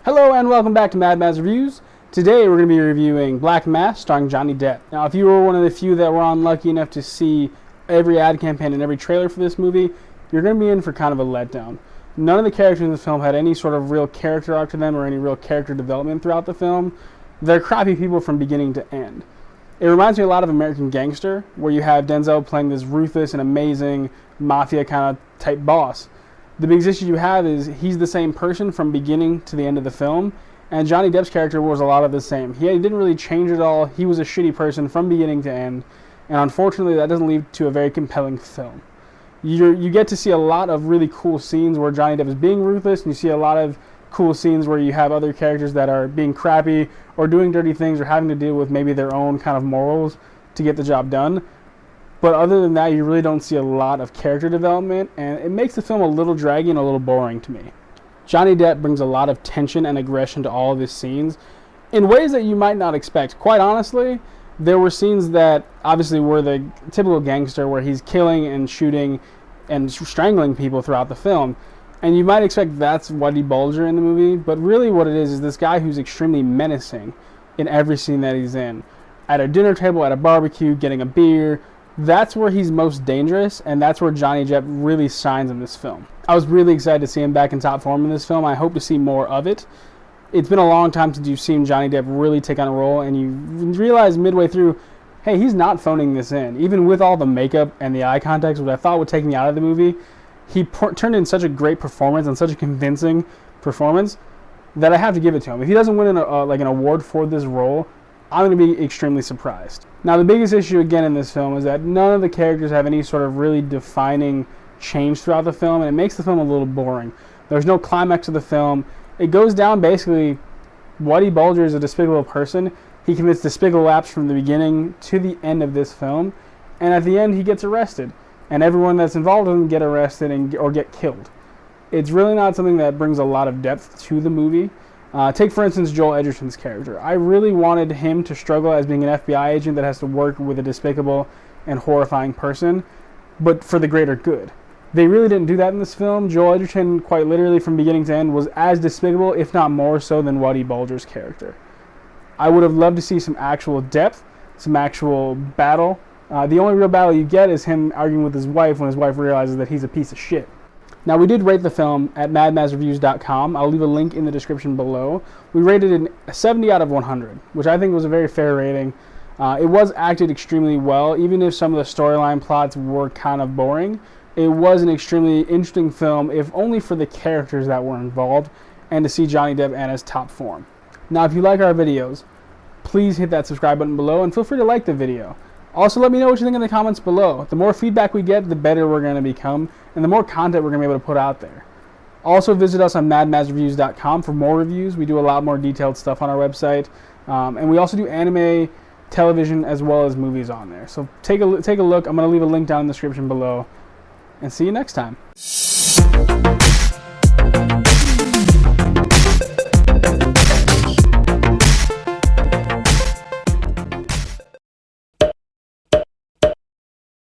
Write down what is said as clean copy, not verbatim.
Hello and welcome back to Mad Mads Reviews. Today we're going to be reviewing Black Mass starring Johhny Depp. Now if you were one of the few that were unlucky enough to see every ad campaign and every trailer for this movie, you're going to be in for kind of a letdown. None of the characters in this film had any sort of real character arc to them or any real character development throughout the film. They're crappy people from beginning to end. It reminds me a lot of American Gangster, where you have Denzel playing this ruthless and amazing mafia kind of type boss. The biggest issue you have is he's the same person from beginning to the end of the film, and Johhny Depp's character was a lot of the same. He didn't really change at all. He was a shitty person from beginning to end, and unfortunately that doesn't lead to a very compelling film. You get to see a lot of really cool scenes where Johhny Depp is being ruthless, and you see a lot of cool scenes where you have other characters that are being crappy or doing dirty things or having to deal with maybe their own kind of morals to get the job done. But other than that, you really don't see a lot of character development, and it makes the film a little draggy and a little boring to me. Johhny Depp brings a lot of tension and aggression to all of his scenes in ways that you might not expect. Quite honestly, there were scenes that obviously were the typical gangster where he's killing and shooting and strangling people throughout the film. And you might expect that's Whitey Bulger in the movie, but really what it is this guy who's extremely menacing in every scene that he's in. At a dinner table, at a barbecue, getting a beer, that's where he's most dangerous, and that's where Johhny Depp really shines in this film. I was really excited to see him back in top form in this film. I hope to see more of it. It's been a long time since you've seen Johhny Depp really take on a role, and you realize midway through, hey, he's not phoning this in. Even with all the makeup and the eye contact, which I thought would take me out of the movie, he turned in such a great performance and such a convincing performance that I have to give it to him. If he doesn't win an award for this role, I'm going to be extremely surprised. Now, the biggest issue again in this film is that none of the characters have any sort of really defining change throughout the film, and it makes the film a little boring. There's no climax of the film. It goes down basically, Whitey Bulger is a despicable person. He commits despicable acts from the beginning to the end of this film, and at the end he gets arrested. And everyone that's involved with him get arrested or get killed. It's really not something that brings a lot of depth to the movie. Take, for instance, Joel Edgerton's character. I really wanted him to struggle as being an FBI agent that has to work with a despicable and horrifying person, but for the greater good. They really didn't do that in this film. Joel Edgerton, quite literally from beginning to end, was as despicable, if not more so, than Whitey Bulger's character. I would have loved to see some actual depth, some actual battle. The only real battle you get is him arguing with his wife when his wife realizes that he's a piece of shit. Now, we did rate the film at madmadsreviews.com. I'll leave a link in the description below. We rated it a 70 out of 100, which I think was a very fair rating. It was acted extremely well, even if some of the storyline plots were kind of boring. It was an extremely interesting film, if only for the characters that were involved, and to see Johhny Depp in his top form. Now, if you like our videos, please hit that subscribe button below, and feel free to like the video. Also, let me know what you think in the comments below. The more feedback we get, the better we're going to become, and the more content we're going to be able to put out there. Also, visit us on madmadsreviews.com for more reviews. We do a lot more detailed stuff on our website, and we also do anime, television, as well as movies on there. So take a look. I'm going to leave a link down in the description below, and see you next time.